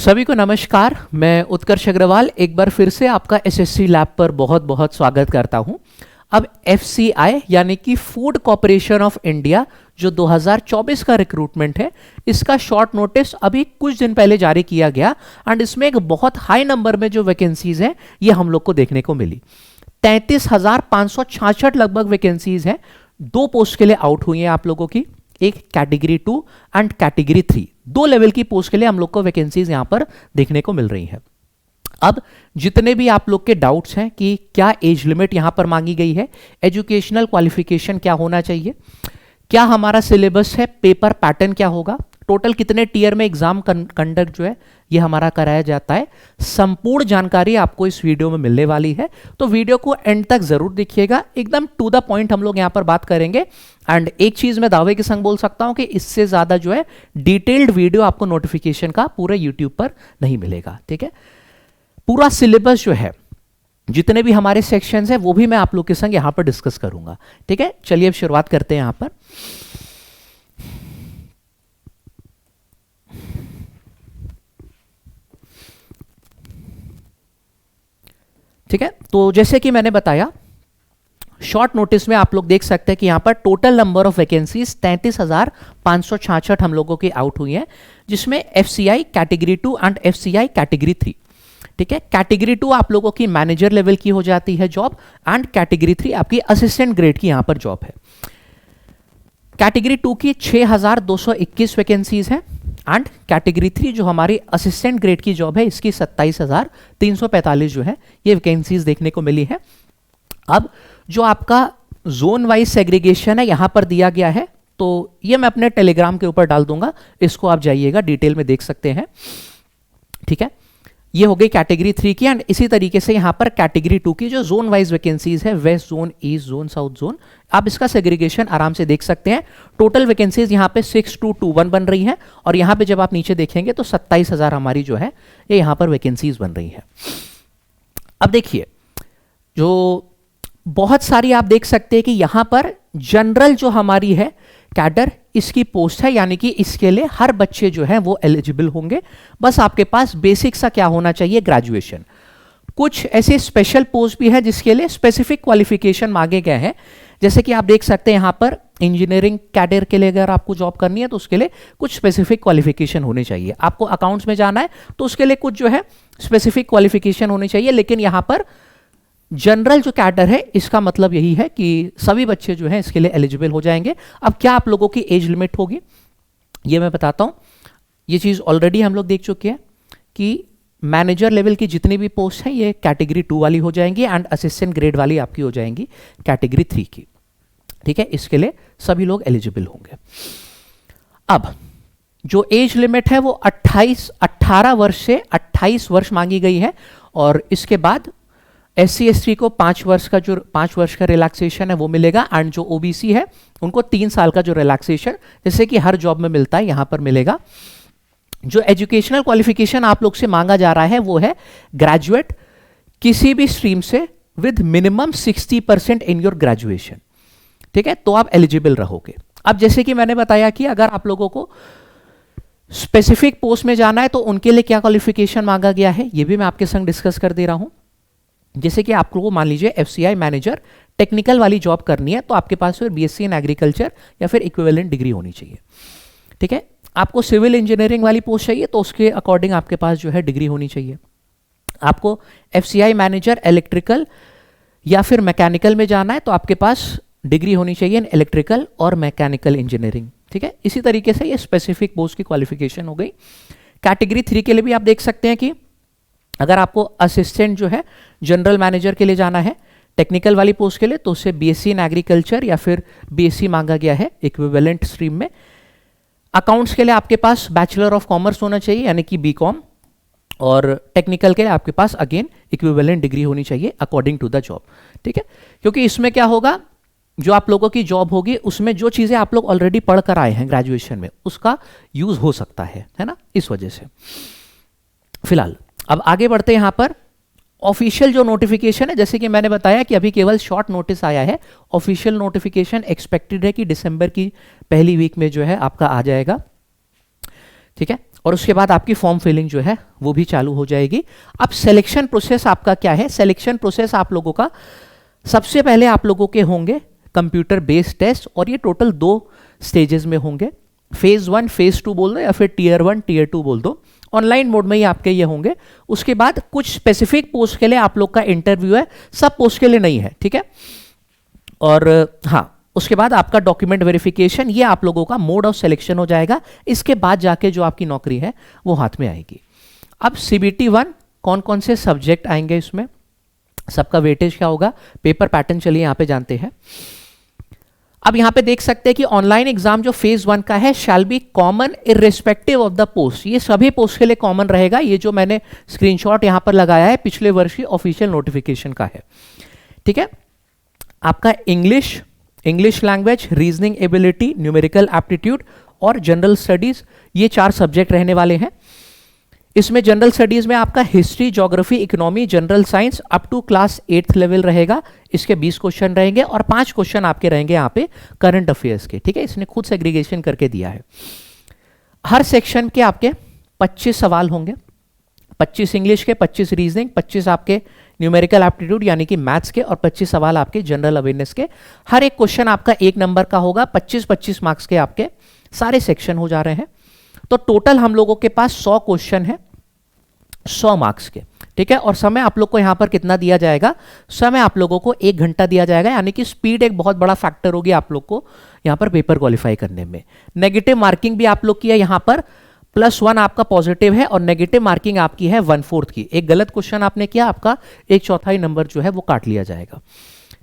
सभी को नमस्कार। मैं उत्कर्ष अग्रवाल एक बार फिर से आपका एसएससी लैब पर बहुत बहुत स्वागत करता हूं। अब एफसीआई यानी कि फूड कॉर्पोरेशन ऑफ इंडिया जो 2024 का रिक्रूटमेंट है, इसका शॉर्ट नोटिस अभी कुछ दिन पहले जारी किया गया एंड इसमें एक बहुत हाई नंबर में जो वैकेंसीज हैं ये हम लोग को देखने को मिली। 33,566 लगभग वैकेंसीज हैं। 2 पोस्ट के लिए आउट हुई हैं आप लोगों की, एक कैटेगरी 2 एंड कैटेगरी 3। 2 लेवल की पोस्ट के लिए हम लोग को वैकेंसीज यहां पर देखने को मिल रही हैं। अब जितने भी आप लोग के डाउट्स हैं कि क्या एज लिमिट यहां पर मांगी गई है, एजुकेशनल क्वालिफिकेशन क्या होना चाहिए, क्या हमारा सिलेबस है, पेपर पैटर्न क्या होगा, टोटल कितने टीयर में एग्जाम कंडक्ट जो है ये हमारा कराया जाता है, संपूर्ण जानकारी आपको इस वीडियो में मिलने वाली है। तो वीडियो को एंड तक जरूर देखिएगा, एकदम टू द पॉइंट हम लोग यहां पर बात करेंगे। एंड एक चीज मैं दावे के संग बोल सकता हूं कि इससे ज्यादा जो है डिटेल्ड वीडियो आपको नोटिफिकेशन का पूरे यूट्यूब पर नहीं मिलेगा। ठीक है, पूरा सिलेबस जो है, जितने भी हमारे सेक्शंस हैं वो भी मैं आप लोग के संग यहां पर डिस्कस करूंगा। ठीक है, चलिए अब शुरुआत करते हैं यहां पर। ठीक है, तो जैसे कि मैंने बताया, शॉर्ट नोटिस में आप लोग देख सकते हैं कि यहां पर टोटल नंबर ऑफ वैकेंसीज 33,566 हम लोगों की आउट हुई हैं, जिसमें FCI category 2 and FCI category 3। ठीक है, कैटेगरी 2 आप लोगों की मैनेजर लेवल की हो जाती है जॉब एंड कैटेगरी 3 आपकी असिस्टेंट ग्रेड की यहां पर जॉब है। कैटेगरी 2 की 6,221 वैकेंसीज हैं एंड कैटेगरी 3 जो हमारी असिस्टेंट ग्रेड की जॉब है इसकी 27,345 जो है ये वैकेंसीज देखने को मिली है। अब जो आपका जोन वाइज सेग्रीगेशन है यहां पर दिया गया है, तो ये मैं अपने टेलीग्राम के ऊपर डाल दूंगा, इसको आप जाइएगा डिटेल में देख सकते हैं। ठीक है, ये हो गई कैटेगरी 3 की। एंड इसी तरीके से यहां पर कैटेगरी 2 की जो जोन वाइज वैकेंसीज है, west zone, east zone, south zone, आप इसका सेग्रीगेशन आराम से देख सकते हैं। टोटल वैकेंसीज यहां पे 6221 बन रही हैं और यहां पे जब आप नीचे देखेंगे तो 27,000 हमारी जो है ये यहां पर वैकेंसीज बन रही है। अब देखिए, जो बहुत सारी आप देख सकते हैं कि यहां पर जनरल जो हमारी है कैडर, इसकी पोस्ट है, यानी कि इसके लिए हर बच्चे जो है वो एलिजिबल होंगे। बस आपके पास बेसिक सा क्या होना चाहिए, ग्रेजुएशन। कुछ ऐसे स्पेशल पोस्ट भी है जिसके लिए स्पेसिफिक क्वालिफिकेशन मांगे गए हैं, जैसे कि आप देख सकते हैं यहां पर इंजीनियरिंग कैडर के लिए अगर आपको जॉब करनी है तो उसके लिए कुछ स्पेसिफिक क्वालिफिकेशन होनी चाहिए। आपको अकाउंट्स में जाना है तो उसके लिए कुछ जो है स्पेसिफिक क्वालिफिकेशन होनी चाहिए। लेकिन यहां पर जनरल जो कैडर है इसका मतलब यही है कि सभी बच्चे जो हैं इसके लिए एलिजिबल हो जाएंगे। अब क्या आप लोगों की एज लिमिट होगी ये मैं बताता हूं। ये चीज ऑलरेडी हम लोग देख चुके हैं कि मैनेजर लेवल की जितनी भी पोस्ट है ये कैटेगरी 2 वाली हो जाएंगी एंड असिस्टेंट ग्रेड वाली आपकी हो जाएंगी कैटेगरी 3 की। ठीक है, इसके लिए सभी लोग एलिजिबल होंगे। अब जो एज लिमिट है वो 18 वर्ष से 28 वर्ष मांगी गई है और इसके बाद SC ST को 5 वर्ष का रिलैक्सेशन है वो मिलेगा एंड जो OBC है उनको 3 साल का जो रिलैक्सेशन जैसे कि हर जॉब में मिलता है यहां पर मिलेगा। जो एजुकेशनल क्वालिफिकेशन आप लोग से मांगा जा रहा है वो है ग्रेजुएट किसी भी स्ट्रीम से with minimum 60% in your graduation. ठीक है, तो आप एलिजिबल रहोगे। अब जैसे कि मैंने बताया कि अगर आप लोगों को स्पेसिफिक पोस्ट में जाना है तो उनके लिए क्या क्वालिफिकेशन मांगा गया है ये भी मैं आपके संग डिस्कस कर दे रहा हूं। जैसे कि आप लोगों को मान लीजिए एफसीआई मैनेजर टेक्निकल वाली जॉब करनी है तो आपके पास फिर बीएससी इन एग्रीकल्चर या फिर इक्विवेलेंट डिग्री होनी चाहिए। ठीक है, आपको सिविल इंजीनियरिंग वाली पोस्ट चाहिए तो उसके अकॉर्डिंग आपके पास जो है डिग्री होनी चाहिए। आपको एफसीआई मैनेजर इलेक्ट्रिकल या फिर मैकेनिकल में जाना है तो आपके पास डिग्री होनी चाहिए इन इलेक्ट्रिकल और मैकेनिकल इंजीनियरिंग। ठीक है, इसी तरीके से ये स्पेसिफिक पोस्ट की क्वालिफिकेशन हो गई। कैटेगरी 3 के लिए भी आप देख सकते हैं कि अगर आपको असिस्टेंट जो है जनरल मैनेजर के लिए जाना है टेक्निकल वाली पोस्ट के लिए तो उससे बीएससी इन एग्रीकल्चर या फिर बीएससी मांगा गया है इक्विवेलेंट स्ट्रीम में। अकाउंट्स के लिए आपके पास बैचलर ऑफ कॉमर्स होना चाहिए यानी कि बीकॉम, और टेक्निकल के लिए आपके पास अगेन इक्विवेलेंट डिग्री होनी चाहिए अकॉर्डिंग टू द जॉब। ठीक है, क्योंकि इसमें क्या होगा, जो आप लोगों की जॉब होगी उसमें जो चीजें आप लोग ऑलरेडी पढ़ कर आए हैं ग्रेजुएशन में उसका यूज हो सकता है ना, इस वजह से। फिलहाल अब आगे बढ़ते हैं यहां पर ऑफिशियल जो नोटिफिकेशन है, जैसे कि मैंने बताया कि अभी केवल शॉर्ट नोटिस आया है। ऑफिशियल नोटिफिकेशन एक्सपेक्टेड है कि दिसंबर की पहली वीक में जो है आपका आ जाएगा। ठीक है, और उसके बाद आपकी फॉर्म फिलिंग जो है वो भी चालू हो जाएगी। अब सिलेक्शन प्रोसेस आपका क्या है? सिलेक्शन प्रोसेस आप लोगों का सबसे पहले आप लोगों के होंगे कंप्यूटर बेस्ड टेस्ट, और ये टोटल 2 स्टेजेस में होंगे। फेज 1 फेज 2 बोल दो या फिर टियर 1 टियर 2 बोल दो, ऑनलाइन मोड में ही आपके ये होंगे। उसके बाद कुछ स्पेसिफिक पोस्ट के लिए आप लोग का इंटरव्यू है, सब पोस्ट के लिए नहीं है, ठीक है। और हाँ, उसके बाद आपका डॉक्यूमेंट वेरिफिकेशन, ये आप लोगों का मोड ऑफ सिलेक्शन हो जाएगा। इसके बाद जाके जो आपकी नौकरी है वो हाथ में आएगी। अब CBT 1 कौन कौन से सब्जेक्ट आएंगे इसमें, सबका वेटेज क्या होगा, पेपर पैटर्न चलिए यहाँ पे जानते हैं। अब यहाँ पे देख सकते हैं कि ऑनलाइन एग्जाम जो फेज 1 का है shall be common irrespective of the post, ये सभी पोस्ट के लिए कॉमन रहेगा। ये जो मैंने स्क्रीनशॉट यहाँ पर लगाया है पिछले वर्ष की ऑफिशियल नोटिफिकेशन का है, ठीक है। आपका English language, reasoning ability, numerical aptitude और जनरल स्टडीज, ये 4 सब्जेक्ट रहने वाले हैं। इसमें जनरल स्टडीज में आपका history, geography, economy, general science up to class 8th level रहेगा। इसके 20 क्वेश्चन रहेंगे और 5 क्वेश्चन आपके रहेंगे यहाँ पे करंट अफेयर्स के, ठीक है। इसने खुद सेग्रीगेशन करके दिया है। हर सेक्शन के आपके 25 सवाल होंगे, 25 इंग्लिश के, 25 रीजनिंग, 25 आपके न्यूमेरिकल एप्टीट्यूड यानी कि मैथ्स के, और 25 सवाल आपके जनरल अवेयरनेस के। हर एक क्वेश्चन आपका 1 नंबर का होगा। 25-25 मार्क्स के आपके सारे सेक्शन हो जा रहे हैं। तो टोटल हम लोगों के पास 100 क्वेश्चन है 100 मार्क्स के, ठीक है। और समय आप लोग को यहां पर कितना दिया जाएगा, समय आप लोगों को 1 घंटा दिया जाएगा, यानी कि स्पीड एक बहुत बड़ा फैक्टर होगी आप लोग को यहां पर पेपर क्वालिफाई करने में। नेगेटिव मार्किंग भी आप लोग की है यहां पर, +1 आपका पॉजिटिव है और नेगेटिव मार्किंग आपकी है 1/4 की। एक गलत क्वेश्चन आपने किया, आपका 1/4 नंबर जो है वो काट लिया जाएगा,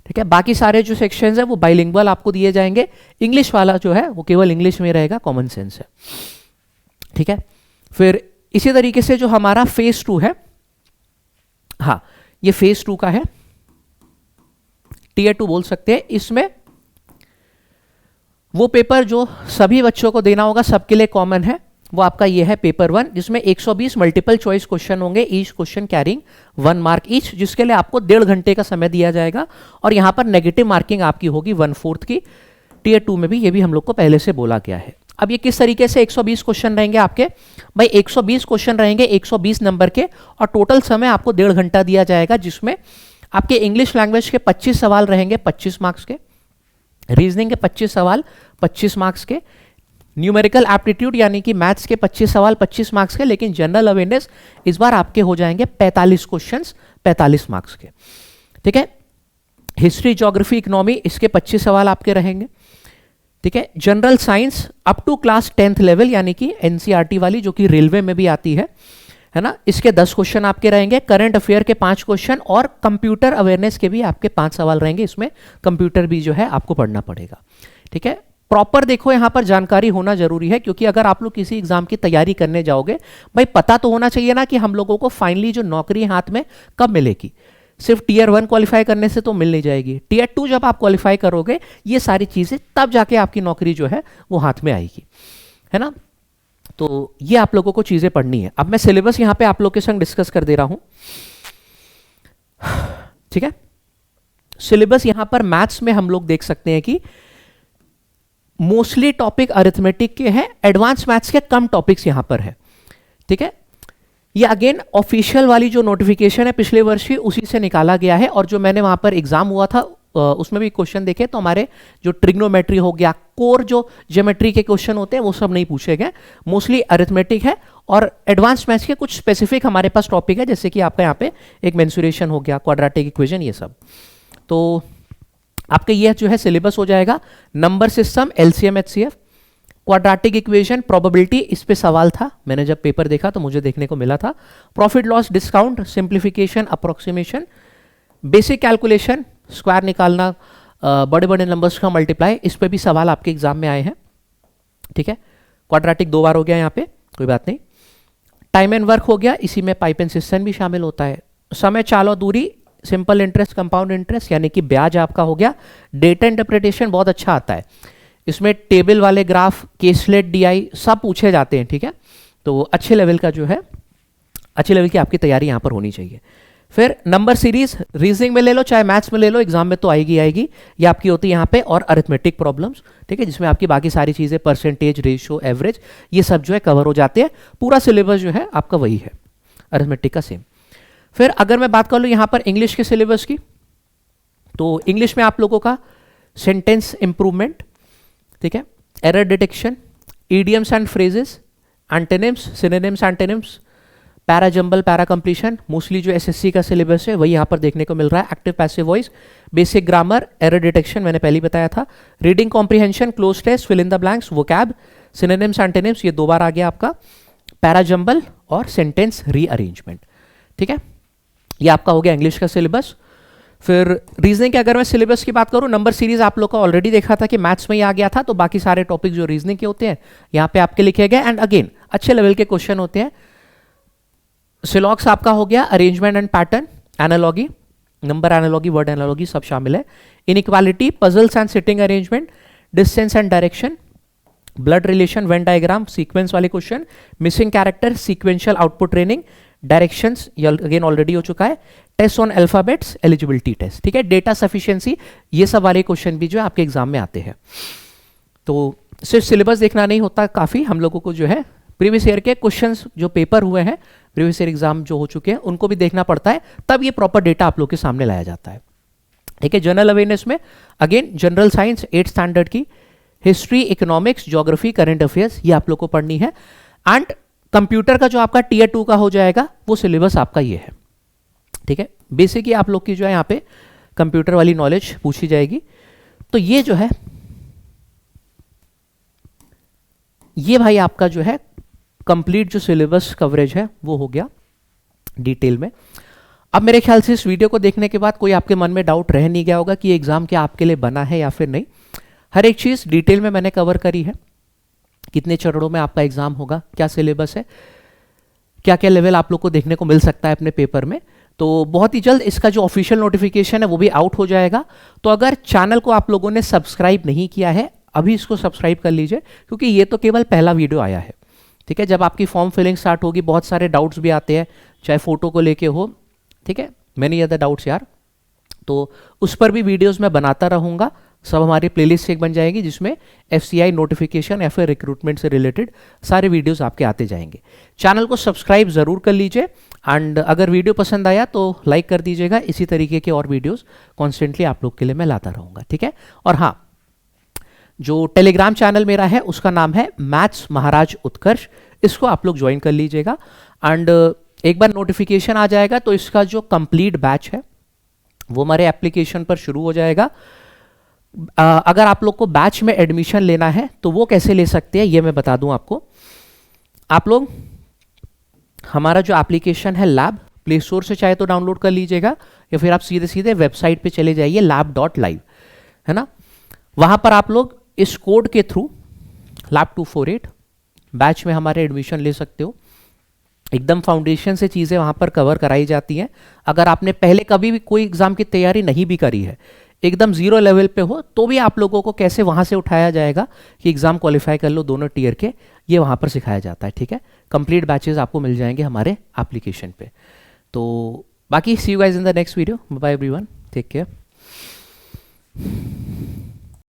ठीक है। बाकी सारे जो सेक्शंस है वो बाइलिंगुअल आपको दिए जाएंगे। इंग्लिश वाला जो है वो केवल इंग्लिश में रहेगा, कॉमन सेंस है, ठीक है। फिर इसी तरीके से जो हमारा फेज 2 है, हाँ ये फेज 2 का है, टियर 2 बोल सकते हैं। इसमें वो पेपर जो सभी बच्चों को देना होगा, सबके लिए कॉमन है, वो आपका ये है पेपर 1, जिसमें 120 मल्टीपल चॉइस क्वेश्चन होंगे, each question carrying 1 mark each, जिसके लिए आपको 1.5 घंटे का समय दिया जाएगा। और यहां पर नेगेटिव मार्किंग आपकी होगी 1/4 की। टियर 2 में भी ये भी हम लोग को पहले से बोला गया है। अब ये किस तरीके से 120 क्वेश्चन रहेंगे आपके, भाई 120 क्वेश्चन रहेंगे 120 नंबर के, और टोटल समय आपको 1.5 घंटा दिया जाएगा, जिसमें आपके इंग्लिश लैंग्वेज के 25 सवाल रहेंगे 25 मार्क्स के, रीजनिंग के 25 सवाल 25 मार्क्स के, न्यूमेरिकल एप्टीट्यूड यानी कि मैथ्स के 25 सवाल 25 मार्क्स के, लेकिन जनरल अवेयरनेस इस बार आपके हो जाएंगे 45 क्वेश्चंस 45 मार्क्स के, ठीक है। हिस्ट्री, ज्योग्राफी, इकोनॉमी, इसके 25 सवाल आपके रहेंगे, ठीक है। General science up to class 10th level यानी कि एनसीईआरटी वाली, जो कि रेलवे में भी आती है ना, इसके 10 क्वेश्चन आपके रहेंगे। करंट अफेयर के 5 क्वेश्चन और कंप्यूटर अवेयरनेस के भी आपके 5 सवाल रहेंगे। इसमें कंप्यूटर भी जो है आपको पढ़ना पड़ेगा, ठीक है। प्रॉपर देखो यहां पर जानकारी होना जरूरी है, क्योंकि अगर आप लोग किसी एग्जाम की तैयारी करने जाओगे, भाई पता तो होना चाहिए ना कि हम लोगों को फाइनली जो नौकरी हाथ में कब मिलेगी। सिर्फ टियर 1 क्वालिफाई करने से तो मिल नहीं जाएगी, टियर 2 जब आप क्वालिफाई करोगे ये सारी चीजें, तब जाके आपकी नौकरी जो है वो हाथ में आएगी, है ना। तो ये आप लोगों को चीजें पढ़नी है। अब मैं सिलेबस यहां पे आप लोग के संग डिस्कस कर दे रहा हूं, ठीक है। सिलेबस यहां पर मैथ्स में हम लोग देख सकते हैं कि मोस्टली टॉपिक अरिथमेटिक के हैं, एडवांस मैथ्स के कम टॉपिक्स यहां पर है, ठीक है। ये अगेन ऑफिशियल वाली जो नोटिफिकेशन है पिछले वर्ष की, उसी से निकाला गया है। और जो मैंने वहां पर एग्जाम हुआ था उसमें भी क्वेश्चन देखे तो हमारे जो ट्रिग्नोमेट्री हो गया, कोर जो ज्योमेट्री के क्वेश्चन होते हैं वो सब नहीं पूछे गए, मोस्टली अरिथमेटिक है। और एडवांस मैथ्स के कुछ स्पेसिफिक हमारे पास टॉपिक है, जैसे कि आपका यहाँ पे एक मेंसुरेशन हो गया, क्वाड्रेटिक इक्वेशन, ये सब। तो आपके ये जो है सिलेबस हो जाएगा। Number system, LCM, HCF, quadratic equation, probability, इस पे सवाल था, मैंने जब पेपर देखा तो मुझे देखने को मिला था। Profit loss discount, simplification, approximation, basic calculation, square निकालना, बड़े बड़े नंबर्स का मल्टीप्लाई, इस पे भी सवाल आपके एग्जाम में आए हैं, ठीक है। क्वाड्रेटिक 2 बार हो गया यहाँ पे, कोई बात नहीं। टाइम एंड वर्क हो गया, इसी में पाइप एंड सिस्टम भी शामिल होता है। समय, चाल और दूरी, सिंपल इंटरेस्ट, कंपाउंड इंटरेस्ट यानी कि ब्याज आपका हो गया। डेटा इंटरप्रिटेशन बहुत अच्छा आता है, इसमें टेबल वाले ग्राफ, केसलेट, डीआई सब पूछे जाते हैं, ठीक है। तो अच्छे लेवल का जो है, अच्छे लेवल की आपकी तैयारी यहां पर होनी चाहिए। फिर नंबर सीरीज रीजनिंग में ले लो चाहे मैथ्स में ले लो, एग्जाम में तो आएगी आएगी। ये आपकी होती है यहाँ पे, और अरिथमेटिक प्रॉब्लम्स, ठीक है, जिसमें आपकी बाकी सारी चीज़ें परसेंटेज, रेशियो, एवरेज, ये सब जो है कवर हो जाते हैं। पूरा सिलेबस जो है आपका वही है, अरिथमेटिक का सेम। फिर अगर मैं बात कर लूँ यहाँ पर इंग्लिश के सिलेबस की, तो इंग्लिश में आप लोगों का सेंटेंस इंप्रूवमेंट, ठीक है, error detection, idioms and phrases, antonyms, synonyms, antonyms, para jumble, para completion, mostly जो एसएससी का सिलेबस है वही यहाँ पर देखने को मिल रहा है। Active passive voice, basic grammar, error detection मैंने पहले बताया था, reading comprehension, cloze test, fill in the blanks, vocab, synonyms, antonyms, ये 2 बार आ गया आपका, पैरा जंबल और सेंटेंस रीअरेंजमेंट, ठीक है, ये आपका हो गया इंग्लिश का सिलेबस। फिर रीजनिंग के अगर मैं सिलेबस की बात करूं, नंबर सीरीज आप लोग का ऑलरेडी देखा था कि मैथ्स में ही आ गया था, तो बाकी सारे टॉपिक जो रीजनिंग के होते हैं यहाँ पे आपके लिखे गए, एंड अगेन अच्छे लेवल के क्वेश्चन होते हैं। सिलॉक्स आपका हो गया, arrangement and pattern, analogy, number analogy, word analogy सब शामिल है, inequality, puzzles and sitting arrangement, distance and direction, blood relation, venn diagram, sequence वाले question, missing character, sequential output training, directions ये अगेन ऑलरेडी हो चुका है, test on alphabets, eligibility test, ठीक है, डेटा सफिशिएंसी, ये सब वाले क्वेश्चन भी जो है आपके एग्जाम में आते हैं। तो सिर्फ सिलेबस देखना नहीं होता, काफ़ी हम लोगों को जो है प्रीवियस ईयर के क्वेश्चंस जो पेपर हुए हैं, प्रीवियस ईयर एग्जाम जो हो चुके हैं, उनको भी देखना पड़ता है, तब ये प्रॉपर डेटा आप लोग के सामने लाया जाता है, ठीक है। जनरल अवेयरनेस में again general science 8th standard की, history, economics, geography, current affairs, ये आप लोग को पढ़नी है। एंड कंप्यूटर का जो आपका टीयर 2 का हो जाएगा, वो सिलेबस आपका ये है, ठीक है। बेसिक ही आप लोग की जो है यहाँ पे कंप्यूटर वाली नॉलेज पूछी जाएगी। तो ये जो है, ये भाई आपका जो है कंप्लीट जो सिलेबस कवरेज है वो हो गया डिटेल में। अब मेरे ख्याल से इस वीडियो को देखने के बाद कोई आपके मन में डाउट रह नहीं गया होगा कि एग्जाम क्या आपके लिए बना है या फिर नहीं। हर एक चीज़ डिटेल में मैंने कवर करी है, कितने चरणों में आपका एग्जाम होगा, क्या सिलेबस है, क्या क्या लेवल आप लोग को देखने को मिल सकता है अपने पेपर में। तो बहुत ही जल्द इसका जो ऑफिशियल नोटिफिकेशन है वो भी आउट हो जाएगा। तो अगर चैनल को आप लोगों ने सब्सक्राइब नहीं किया है, अभी इसको सब्सक्राइब कर लीजिए, क्योंकि ये तो केवल पहला वीडियो आया है, ठीक है। जब आपकी फॉर्म फिलिंग स्टार्ट होगी, बहुत सारे डाउट्स भी आते हैं, चाहे फोटो को लेके हो, ठीक है, मैनी अदर डाउट्स यार, तो उस पर भी वीडियोस मैं बनाता रहूँगा। सब हमारी प्लेलिस्ट एक बन जाएगी जिसमें FCI नोटिफिकेशन या फिर रिक्रूटमेंट से रिलेटेड सारे वीडियोस आपके आते जाएंगे। चैनल को सब्सक्राइब ज़रूर कर लीजिए, एंड अगर वीडियो पसंद आया तो लाइक कर दीजिएगा। इसी तरीके के और वीडियोस कॉन्स्टेंटली आप लोग के लिए मैं लाता रहूँगा, ठीक है। और हाँ, जो टेलीग्राम चैनल मेरा है उसका नाम है मैथ्स महाराज उत्कर्ष, इसको आप लोग ज्वाइन कर लीजिएगा। एंड एक बार नोटिफिकेशन आ जाएगा तो इसका जो कंप्लीट बैच है वो हमारे एप्लीकेशन पर शुरू हो जाएगा। अगर आप लोग को बैच में एडमिशन लेना है तो वो कैसे ले सकते हैं ये मैं बता दूं आपको। आप लोग हमारा जो एप्लीकेशन है लैब, प्ले स्टोर से चाहे तो डाउनलोड कर लीजिएगा, या फिर आप सीधे सीधे वेबसाइट पे चले जाइए lab.live, है ना। वहां पर आप लोग इस कोड के थ्रू lab248 बैच में हमारे एडमिशन ले सकते हो। एकदम फाउंडेशन से चीज़ें वहाँ पर कवर कराई जाती हैं। अगर आपने पहले कभी भी कोई एग्ज़ाम की तैयारी नहीं भी करी है, एकदम ज़ीरो लेवल पे हो, तो भी आप लोगों को कैसे वहाँ से उठाया जाएगा कि एग्ज़ाम क्वालिफाई कर लो दोनों टीयर के, ये वहाँ पर सिखाया जाता है, ठीक है। कंप्लीट बैचेस आपको मिल जाएंगे हमारे एप्लीकेशन पे। तो बाकी see you guys in the next video, bye everyone, take care.